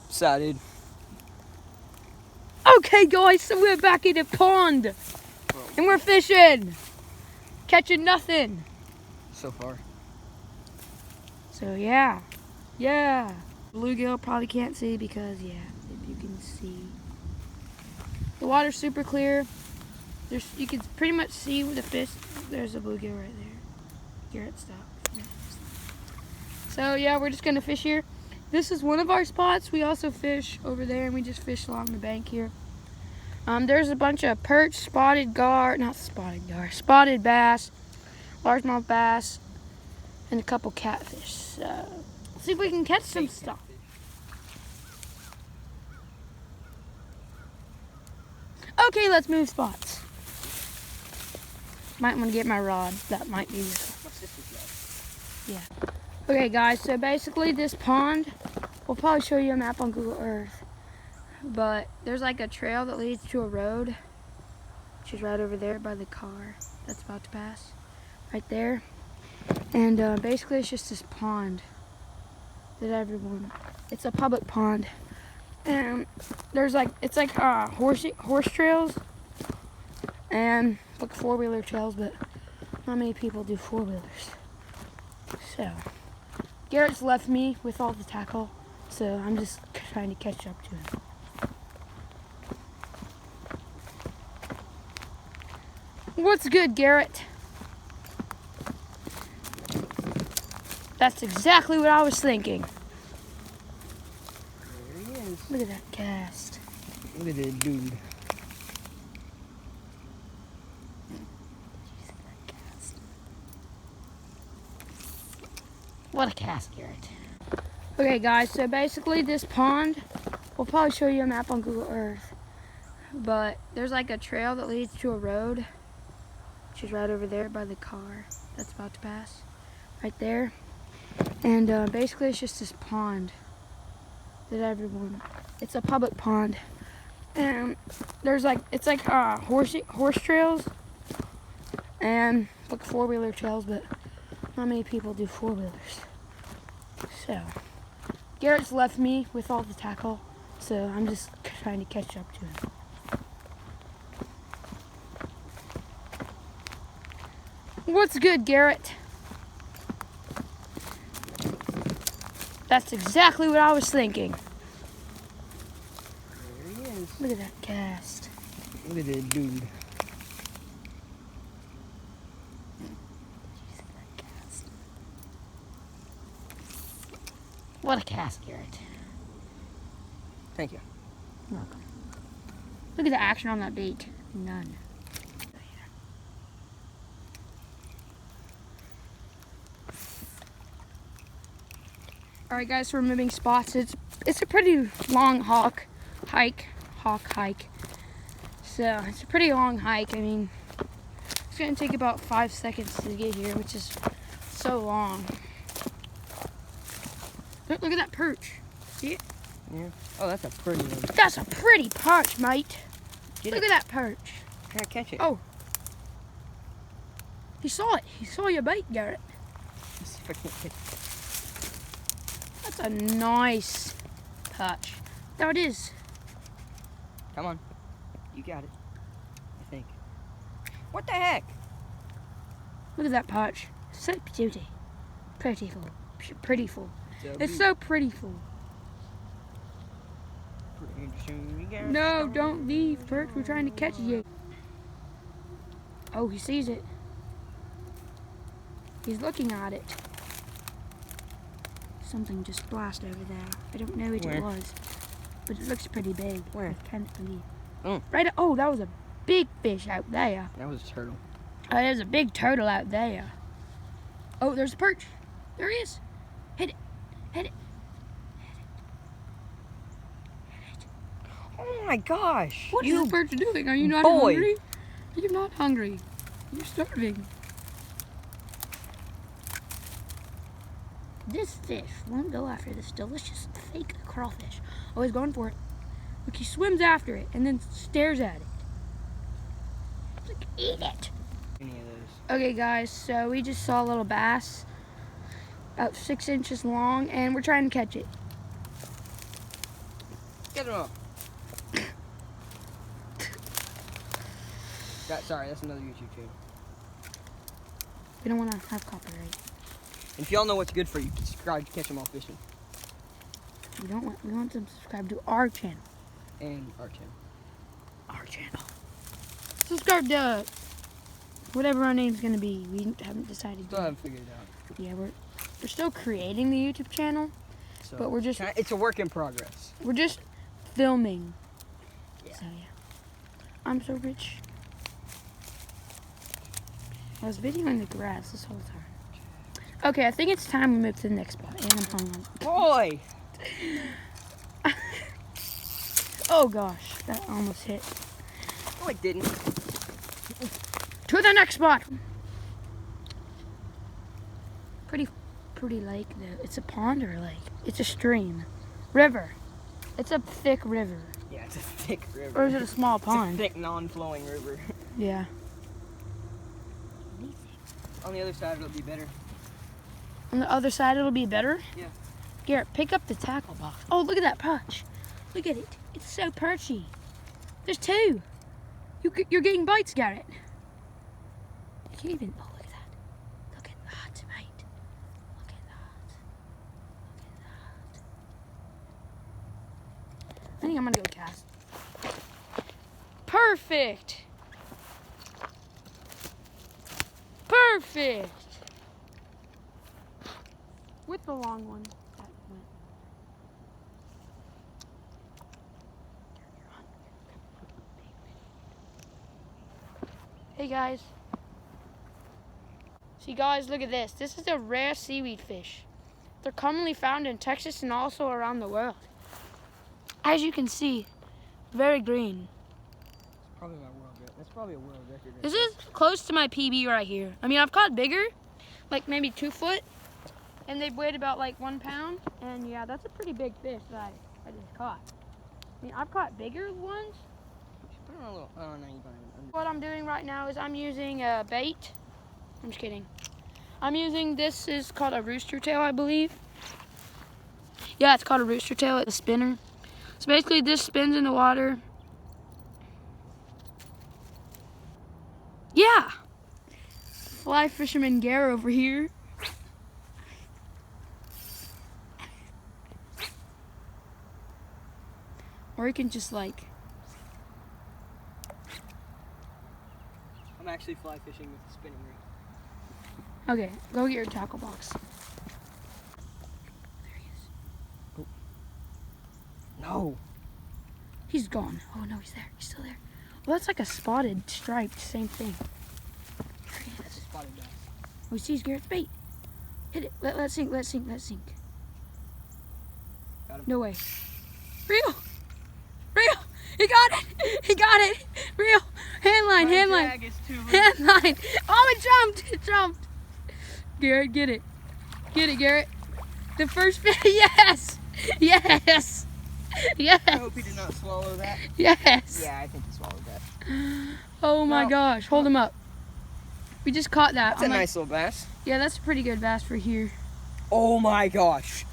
Excited. Okay guys, so we're back in the pond and we're fishing, catching nothing So far. So yeah, bluegill probably can't see because if you can see, the water's super clear. You can pretty much see with the fish. There's a bluegill right there. Garrett, stop. So yeah, we're just gonna fish here. This is one of our spots. We also fish over there, and we just fish along the bank here. There's a bunch of perch, spotted bass, largemouth bass, and a couple catfish. So let's see if we can catch some stuff. Okay, let's move spots. Might want to get my rod. That might be useful. Yeah. Okay guys, so basically this pond, we'll probably show you a map on Google Earth, but there's like a trail that leads to a road, which is right over there by the car that's about to pass, right there. And basically it's just this pond that it's a public pond. And there's horse trails and like four-wheeler trails, but not many people do four-wheelers. So Garrett's left me with all the tackle, so I'm just trying to catch up to him. What's good, Garrett? That's exactly what I was thinking. There he is. Look at that cast. Look at that dude. What a cast, Garrett. Okay guys, so basically this pond, we'll probably show you a map on Google Earth, but there's like a trail that leads to a road, which is right over there by the car that's about to pass, right there. And basically it's just this pond that it's a public pond. And there's horse trails and like four-wheeler trails, but not many people do four-wheelers. So Garrett's left me with all the tackle, so I'm just trying to catch up to him. What's good, Garrett? That's exactly what I was thinking. There he is. Look at that cast. Look at that dude. What a cast, Garrett. Thank you. You're welcome. Look at the action on that bait. None. Alright guys, so we're moving spots. It's a pretty long hike. So it's a pretty long hike. I mean, it's gonna take about 5 seconds to get here, which is so long. Look at that perch. See it? Yeah. Oh, that's a pretty one. That's a pretty perch, mate. Look at that perch. Try to catch it. Oh. He saw it. He saw your bait, Garrett. Let's see if I can't catch it. That's a nice perch. There it is. Come on. You got it. I think. What the heck? Look at that perch. So beauty. Prettyful. Prettyful. It's so prettyful. No, don't leave, perch. We're trying to catch you. Oh, he sees it. He's looking at it. Something just splashed over there. I don't know what it was, but it looks pretty big. Where? I can't believe. Oh. Right. Oh, that was a big fish out there. That was a turtle. Oh, there's a big turtle out there. Oh, there's a perch. There he is. Hit it. Hit it. Oh my gosh. What is this perch doing? Are you not boy. hungry? You're not hungry. You're starving. This fish won't go after this delicious fake crawfish. Oh, he's going for it. Look, he swims after it and then stares at it. It's like, eat it. Any of those. Okay, guys, so we just saw a little bass, about 6 inches long, and we're trying to catch it. Get him up. Sorry, that's another YouTube channel. We don't want to have copyright. And if y'all know what's good for you, subscribe to Catch 'em All Fishing. We want them to subscribe to our channel. And our channel. Our channel. Subscribe to whatever our name's gonna be. We haven't decided Still yet. haven't figured it out. Yeah, we're still creating the YouTube channel, So, but we're just it's a work in progress. filming. Yeah. So yeah. I'm so rich. I was videoing the grass this whole time. Okay, I think it's time we move to the next spot. And I'm hung on. Boy! Oh gosh, that almost hit. No, it didn't. To the next spot. Pretty lake though. It's a pond or a lake? It's a stream. River. It's a thick river. Yeah, it's a thick river. Or is it a small It's a pond? thick, non-flowing river. Yeah. On the other side, it'll be better. On the other side it'll be better? Yeah. Garrett, pick up the tackle box. Oh, look at that perch. Look at it. It's so perchy. There's two. You're getting bites, Garrett. You can't even... Oh, look at that. Look at that, mate. Look at that. Look at that. I think I'm going to go cast. Perfect. Perfect. With the long one. That went. Hey guys. See guys, look at this. This is a rare seaweed fish. They're commonly found in Texas and also around the world. As you can see, very green. Probably my world record. That's probably a world record. This is close to my PB right here. I mean, I've caught bigger, like maybe 2 foot, and they've weighed about like 1 pound. And yeah, that's a pretty big fish that I just caught. I mean, I've caught bigger ones. Put it on a little. Oh, no, you don't even. What I'm doing right now is I'm using a bait. I'm just kidding. I'm using, this is called a rooster tail, I believe. Yeah, it's called a rooster tail. It's a spinner. So basically this spins in the water. Yeah. Fly fisherman Gare over here. Or you can just like, I'm actually fly fishing with the spinning rig. okay, go get your tackle box. There he is. Oh. No. He's gone. Oh no, he's there. He's still there. Well, that's like a spotted, striped, same thing. There he is. Spotted bass. Oh, he sees Garrett's bait. Hit it. Let's sink. Let's sink. Let's sink. Got him. No way. Real. Real. He got it. He got it. Real. Hand line. My Hand line. drag is too loose. Hand line. Oh, it jumped. It jumped. Garrett, get it. Get it, Garrett. The first fish. Yes. Yes. Yes. I hope he did not swallow that. Yes. Yeah, I think he swallowed that. Oh my No. gosh. Hold him up. We just caught that. That's a nice little bass. Yeah, that's a pretty good bass for here. Oh my gosh.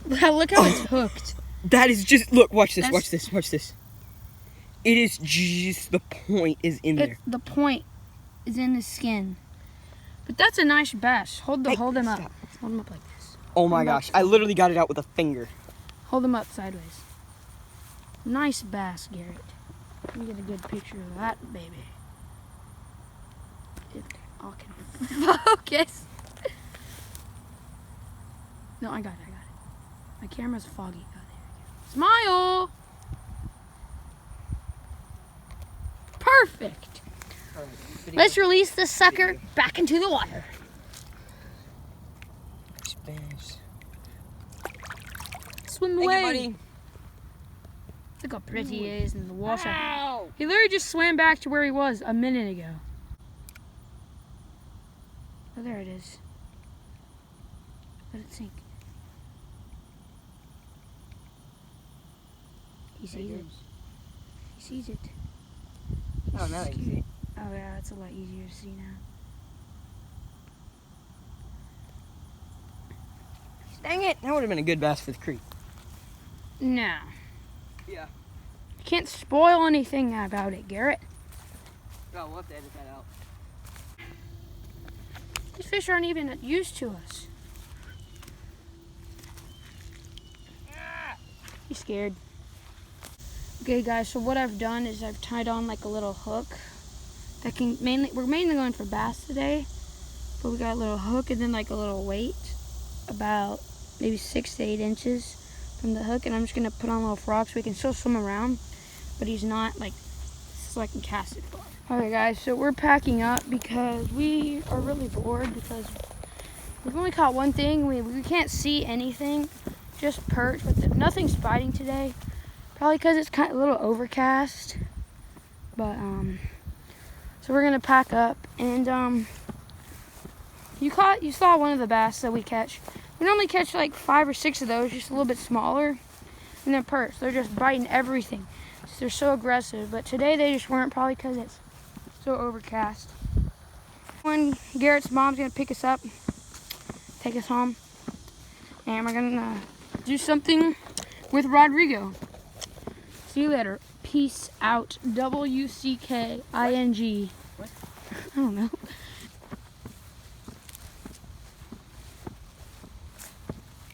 Look how it's hooked. That is just, look, watch this, That's- watch this, watch this. It is just, the point is in there. The point is in the skin. But that's a nice bass. Hold him up. stop. Hold him up like this. Oh my Hold up. gosh, I literally got it out with a finger. Hold him up sideways. Nice bass, Garrett. Let me get a good picture of that baby. It all can focus. No, I got it. My camera's foggy. Oh, there we go. Smile! Perfect. Let's release this sucker back into the water. Swim Thank away. you, buddy. Look how pretty he is in the water. Ow. He literally just swam back to where he was a minute ago. Oh, there it is. Let it sink. He sees it. He sees it. Oh, now I can see. Oh yeah, it's a lot easier to see now. Dang it, that would have been a good bass for the creek. No. Yeah. You can't spoil anything about it, Garrett. Oh, we'll have to edit that out. These fish aren't even used to us. You scared? Okay, guys, so what I've done is I've tied on like a little hook that can we're mainly going for bass today, but we got a little hook and then like a little weight about maybe 6 to 8 inches from the hook, and I'm just gonna put on a little frog so we can still swim around, but he's not like, so I can cast it for him. Okay, guys, so we're packing up because we are really bored because we've only caught one thing. We can't see anything, just perch, but nothing's biting today. Probably because it's kind of a little overcast. But so we're gonna pack up, and you saw one of the bass that we catch. We normally catch like 5 or 6 of those, just a little bit smaller, and they're perch. They're just biting everything. So they're so aggressive. But today they just weren't, probably because it's so overcast. When Garrett's mom's gonna pick us up, take us home, and we're gonna do something with Rodrigo. See you later. Peace out. WCKING. What? I don't know.